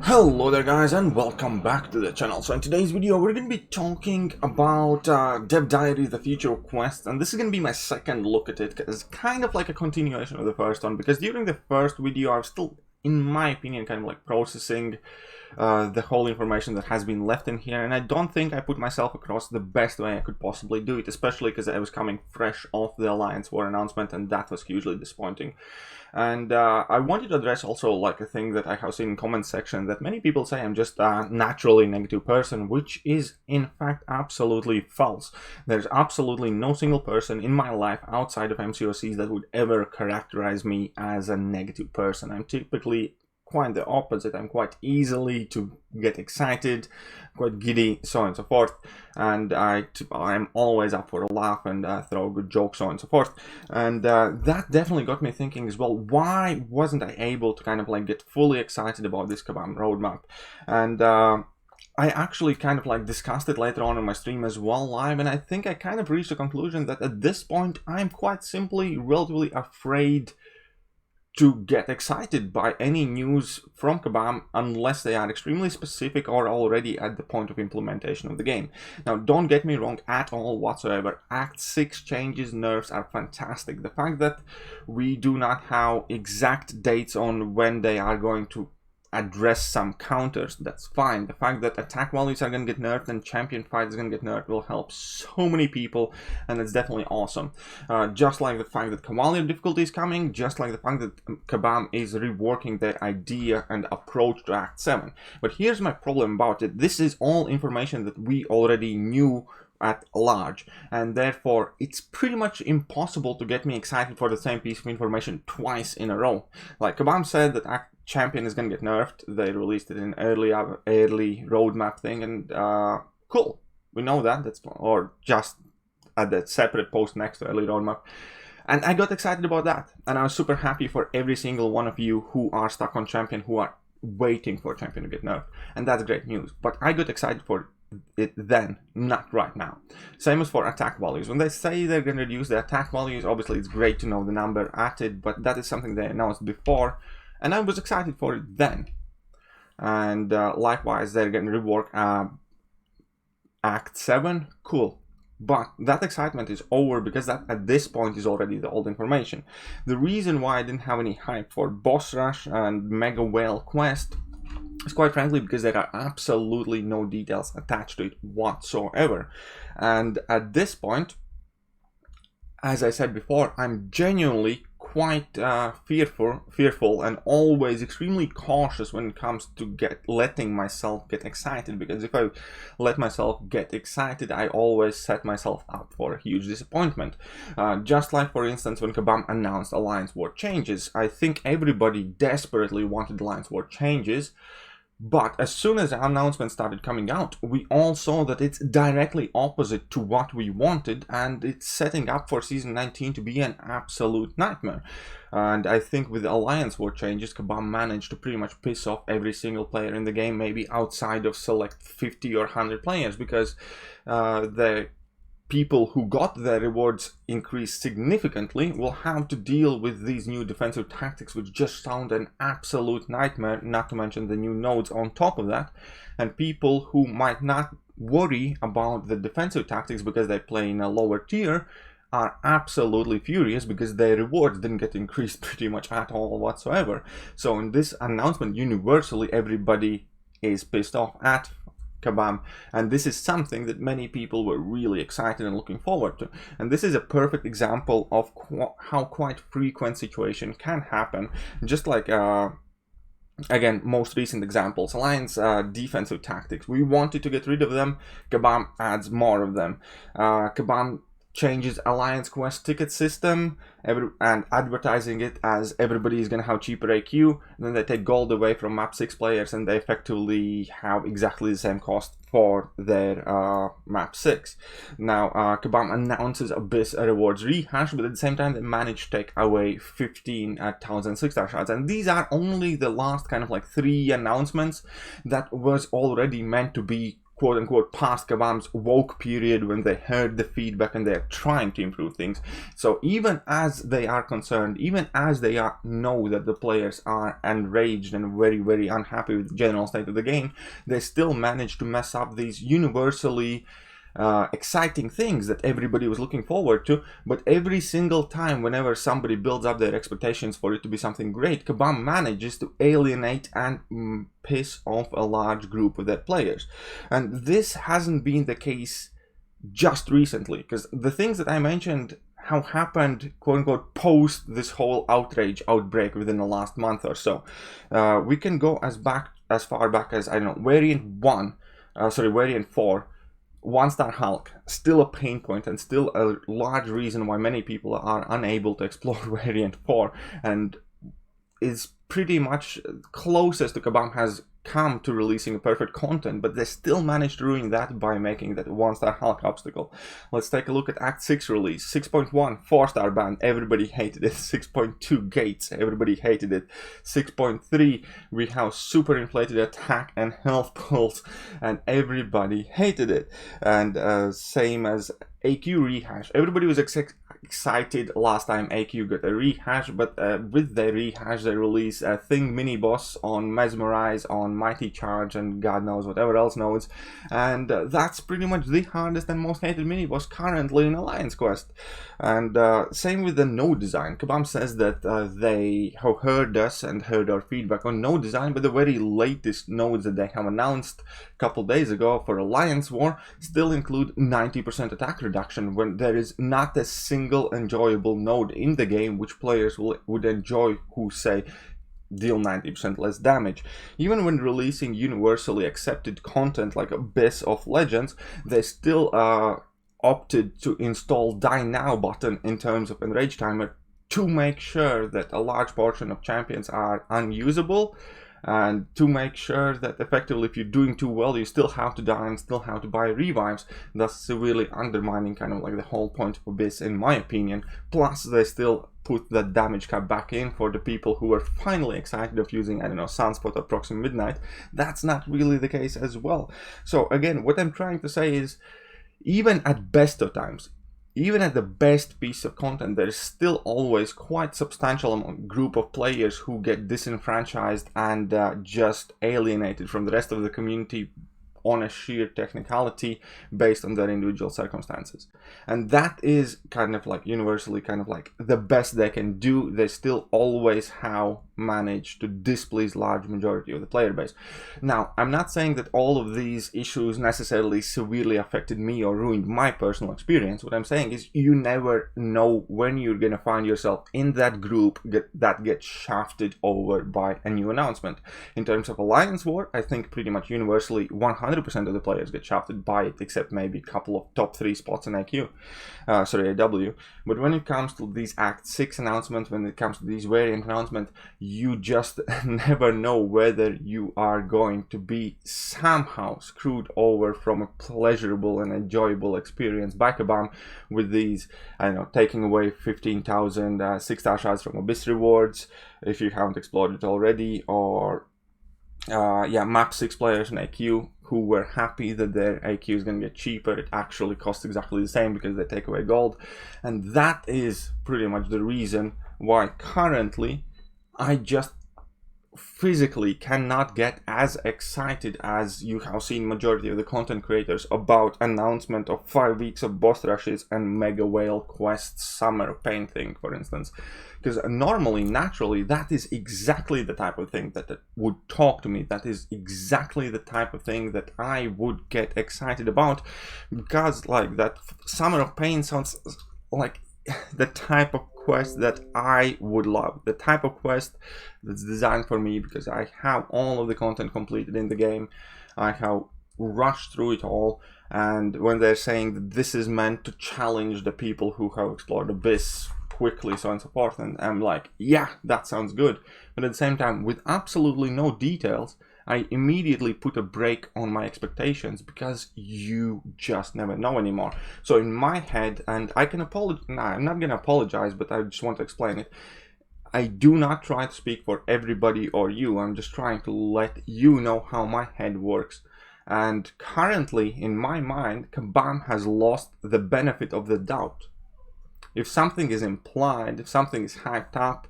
Hello there guys, and welcome back to the channel. So in today's video we're going to be talking about Dev Diary, the future quest, and this is going to be my second look at it, because it's kind of like a continuation of the first one, because during the first video I was still, in my opinion, kind of like processing the whole information that has been left in here, and I don't think I put myself across the best way I could possibly do it, especially because I was coming fresh off the Alliance War announcement, and that was hugely disappointing. And I wanted to address also like a thing that I have seen in comment section, that many people say I'm just a naturally negative person, which is in fact absolutely false. There's absolutely no single person in my life outside of MCOCs that would ever characterize me as a negative person. I'm typically quite the opposite. I'm quite easily to get excited, quite giddy, so on and so forth, and I'm always up for a laugh and throw good jokes, so on and so forth. And that definitely got me thinking as well, why wasn't I able to kind of like get fully excited about this Kabam roadmap? And I actually kind of like discussed it later on in my stream as well live, and I think I kind of reached a conclusion that at this point I'm quite simply relatively afraid to get excited by any news from Kabam unless they are extremely specific or already at the point of implementation of the game. Now, don't get me wrong at all whatsoever. Act 6 changes, nerfs are fantastic. The fact that we do not have exact dates on when they are going to address some counters, that's fine. The fact that attack values are going to get nerfed and champion fight is going to get nerfed will help so many people, and it's definitely awesome. Just like the fact that Cavalier difficulty is coming, just like the fact that Kabam is reworking their idea and approach to Act 7. But here's my problem about it. This is all information that we already knew at large, and therefore it's pretty much impossible to get me excited for the same piece of information twice in a row. Like Kabam said that Act Champion is going to get nerfed. They released it in early roadmap thing, and cool, we know that. That's, or just at that separate post next to early roadmap. And I got excited about that, and I was super happy for every single one of you who are stuck on Champion, who are waiting for Champion to get nerfed, and that's great news. But I got excited for it then, not right now. Same as for attack values. When they say they're going to reduce the attack values, obviously it's great to know the number at it, but that is something they announced before, and I was excited for it then. And likewise, they're going to rework Act 7, cool. But that excitement is over, because that at this point is already the old information. The reason why I didn't have any hype for Boss Rush and Mega Whale Quest is quite frankly because there are absolutely no details attached to it whatsoever. And at this point, as I said before, I'm genuinely quite fearful and always extremely cautious when it comes to letting myself get excited, because if I let myself get excited, I always set myself up for a huge disappointment. Just like, for instance, when Kabam announced Alliance War changes, I think everybody desperately wanted Alliance War changes. But as soon as the announcement started coming out, we all saw that it's directly opposite to what we wanted, and it's setting up for Season 19 to be an absolute nightmare. And I think with the Alliance War changes, Kabam managed to pretty much piss off every single player in the game, maybe outside of select 50 or 100 players, because the people who got their rewards increased significantly will have to deal with these new defensive tactics, which just sound an absolute nightmare, not to mention the new nodes on top of that. And people who might not worry about the defensive tactics because they play in a lower tier are absolutely furious because their rewards didn't get increased pretty much at all whatsoever. So in this announcement, universally everybody is pissed off at Kabam, and this is something that many people were really excited and looking forward to. And this is a perfect example of how quite frequent situation can happen. Just like again, most recent examples, Alliance defensive tactics, we wanted to get rid of them, Kabam adds more of them. Kabam changes Alliance quest ticket system and advertising it as everybody is going to have cheaper AQ, and then they take gold away from map 6 players and they effectively have exactly the same cost for their map 6. Now Kabam announces Abyss rewards rehash, but at the same time they manage to take away 15,000 6-star shots, and these are only the last kind of like 3 announcements that was already meant to be quote-unquote past Kabam's woke period when they heard the feedback and they're trying to improve things. So even as they are concerned, even as they know that the players are enraged and very, very unhappy with the general state of the game, they still manage to mess up these universally exciting things that everybody was looking forward to. But every single time whenever somebody builds up their expectations for it to be something great, Kabam manages to alienate and piss off a large group of their players. And this hasn't been the case just recently, because the things that I mentioned have happened, quote-unquote, post this whole outrage outbreak within the last month or so. We can go as far back as, I don't know, Variant 4, One-Star Hulk, still a pain point and still a large reason why many people are unable to explore Variant 4, and is pretty much closest to Kabam has come to releasing a perfect content, but they still managed to ruin that by making that One-Star Hulk obstacle. Let's take a look at Act 6 release. 6.1, 4-star ban, everybody hated it. 6.2, gates, everybody hated it. 6.3, we have super inflated attack and health pulse, and everybody hated it. And same as AQ rehash, everybody was excited last time AQ got a rehash, but with the rehash they release a Thing mini boss on Mesmerize, on Mighty Charge, and God knows whatever else nodes, and that's pretty much the hardest and most hated mini boss currently in Alliance Quest. And same with the node design. Kabam says that they have heard us and heard our feedback on node design, but the very latest nodes that they have announced a couple days ago for Alliance War still include 90% attack reduction, when there is not a single enjoyable node in the game which players would enjoy who say deal 90% less damage. Even when releasing universally accepted content like Abyss of Legends, they still opted to install Die Now button in terms of enrage timer to make sure that a large portion of champions are unusable, and to make sure that effectively if you're doing too well you still have to die and still have to buy revives, thus severely undermining kind of like the whole point of Abyss in my opinion. Plus they still put that damage cap back in for the people who were finally excited of using, I don't know, Sunspot or Proxy Midnight. That's not really the case as well. So again, what I'm trying to say is, even at best of times, even at the best piece of content, there's still always quite substantial group of players who get disenfranchised and just alienated from the rest of the community on a sheer technicality based on their individual circumstances. And that is kind of like universally kind of like the best they can do. They still always have managed to displease large majority of the player base. Now, I'm not saying that all of these issues necessarily severely affected me or ruined my personal experience. What I'm saying is you never know when you're gonna find yourself in that group that gets shafted over by a new announcement. In terms of Alliance War, I think pretty much universally 100% of the players get shafted by it, except maybe a couple of top 3 spots in AW. But when it comes to these Act 6 announcements, when it comes to these variant announcements, you just never know whether you are going to be somehow screwed over from a pleasurable and enjoyable experience by Kabam with these, I don't know, taking away 15,000 6-star shots from Abyss rewards if you haven't explored it already, or map 6 players in AQ who were happy that their AQ is going to get cheaper. It actually costs exactly the same because they take away gold. And that is pretty much the reason why currently I just physically cannot get as excited as you have seen majority of the content creators about announcement of 5 weeks of boss rushes and Mega Whale Quest Summer of Pain thing, for instance. Because normally, naturally, that is exactly the type of thing that would talk to me. That is exactly the type of thing that I would get excited about, because like that Summer of Pain sounds like the type of quest that I would love, the type of quest that's designed for me, because I have all of the content completed in the game. I have rushed through it all, and when they're saying that this is meant to challenge the people who have explored Abyss quickly, so on and so forth, and I'm like, yeah, that sounds good. But at the same time, with absolutely no details, I immediately put a break on my expectations, because you just never know anymore. So in my head, and I can apologize, I'm not going to apologize, but I just want to explain it. I do not try to speak for everybody or you. I'm just trying to let you know how my head works. And currently, in my mind, Kabam has lost the benefit of the doubt. If something is implied, if something is hyped up,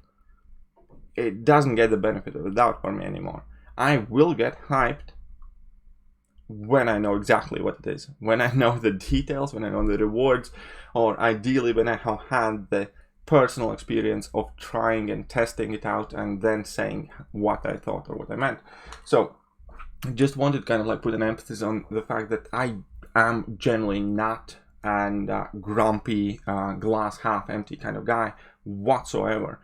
it doesn't get the benefit of the doubt for me anymore. I will get hyped when I know exactly what it is, when I know the details, when I know the rewards, or ideally when I have had the personal experience of trying and testing it out and then saying what I thought or what I meant. So I just wanted to kind of like put an emphasis on the fact that I am generally not an grumpy, glass half empty kind of guy whatsoever.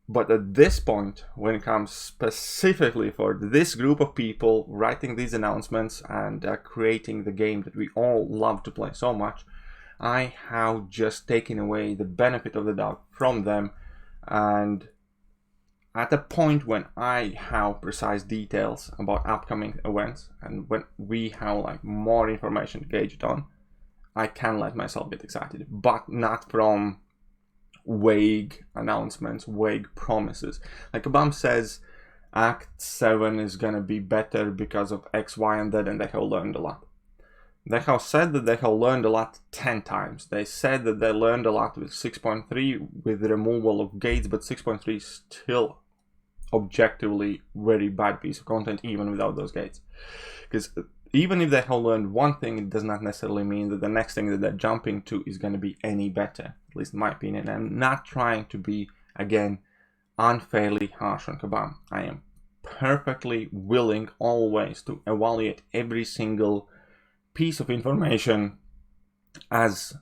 But at this point, when it comes specifically for this group of people writing these announcements and creating the game that we all love to play so much, I have just taken away the benefit of the doubt from them. And at a point when I have precise details about upcoming events and when we have like more information to gauge it on, I can let myself get excited, but not from vague announcements, vague promises. Like Kabam says, Act 7 is gonna be better because of X, Y, and Z, and they have learned a lot. They have said that they have learned a lot 10 times. They said that they learned a lot with 6.3 with the removal of gates, but 6.3 is still objectively very bad piece of content even without those gates. Because even if they have learned one thing, it does not necessarily mean that the next thing that they're jumping to is going to be any better, at least in my opinion. I'm not trying to be, again, unfairly harsh on Kabam. I am perfectly willing always to evaluate every single piece of information as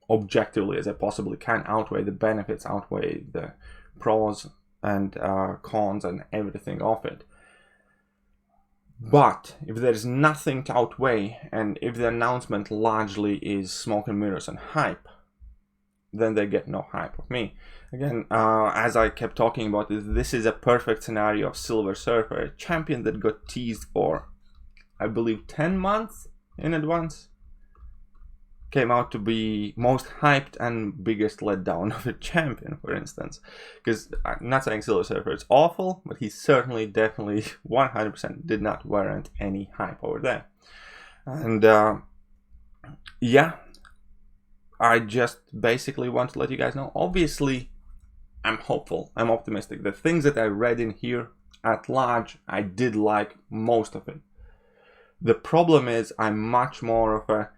objectively as I possibly can, outweigh the benefits, outweigh the pros and cons and everything of it. But if there's nothing to outweigh, and if the announcement largely is smoke and mirrors and hype, then they get no hype of me. Again, as I kept talking about this is a perfect scenario of Silver Surfer, a champion that got teased for, I believe, 10 months in advance. Came out to be most hyped and biggest letdown of a champion, for instance. Because I'm not saying Silver Surfer is awful, but he certainly, definitely, 100% did not warrant any hype over there. And yeah, I just basically want to let you guys know, obviously, I'm hopeful, I'm optimistic. The things that I read in here at large, I did like most of it. The problem is I'm much more of a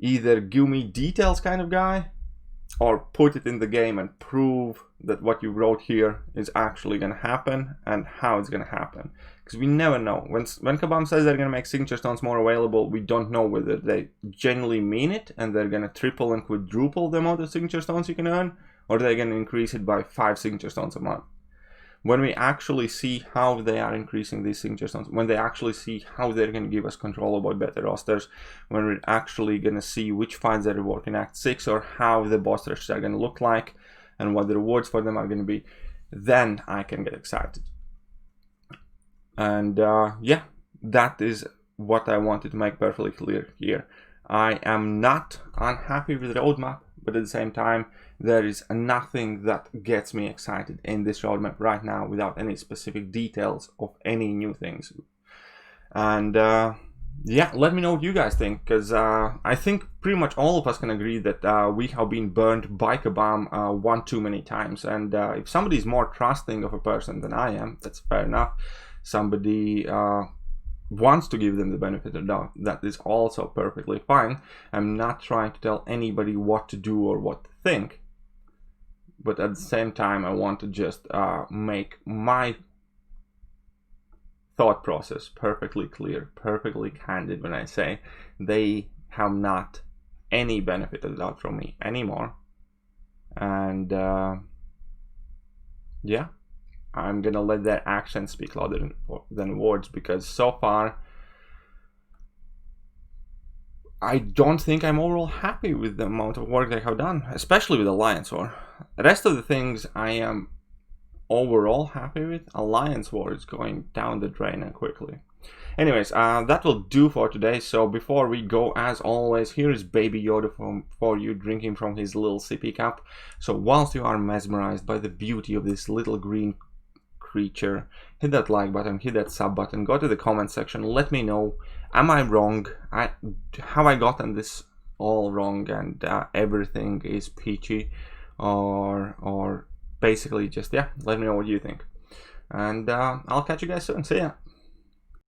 either give me details kind of guy, or put it in the game and prove that what you wrote here is actually going to happen and how it's going to happen. Because we never know. When Kabam says they're going to make signature stones more available, we don't know whether they genuinely mean it and they're going to triple and quadruple the amount of signature stones you can earn, or they're going to increase it by 5 signature stones a month. When we actually see how they are increasing these signature stones, when they actually see how they're going to give us control about better rosters, when we're actually going to see which fights they reward in Act 6 or how the boss rushes are going to look like and what the rewards for them are going to be, then I can get excited. And yeah, that is what I wanted to make perfectly clear here. I am not unhappy with the roadmap, but at the same time, there is nothing that gets me excited in this roadmap right now without any specific details of any new things. And yeah, let me know what you guys think, because I think pretty much all of us can agree that we have been burned by Kabam one too many times. And if somebody is more trusting of a person than I am, that's fair enough. Somebody wants to give them the benefit of the doubt, that is also perfectly fine. I'm not trying to tell anybody what to do or what to think, but at the same time I want to just make my thought process perfectly clear, perfectly candid when I say they have not any benefit of the doubt from me anymore. And yeah, I'm gonna let their actions speak louder than words, because so far I don't think I'm overall happy with the amount of work they have done, especially with Alliance War. The rest of the things I am overall happy with. Alliance War is going down the drain and quickly. Anyways, that will do for today. So before we go, as always, here is Baby Yoda for you, drinking from his little sippy cup. So whilst you are mesmerized by the beauty of this little green creature, hit that like button, hit that sub button, go to the comment section, let me know, am I wrong? Have I gotten this all wrong and everything is peachy, or basically just, yeah, let me know what you think. And I'll catch you guys soon. See ya.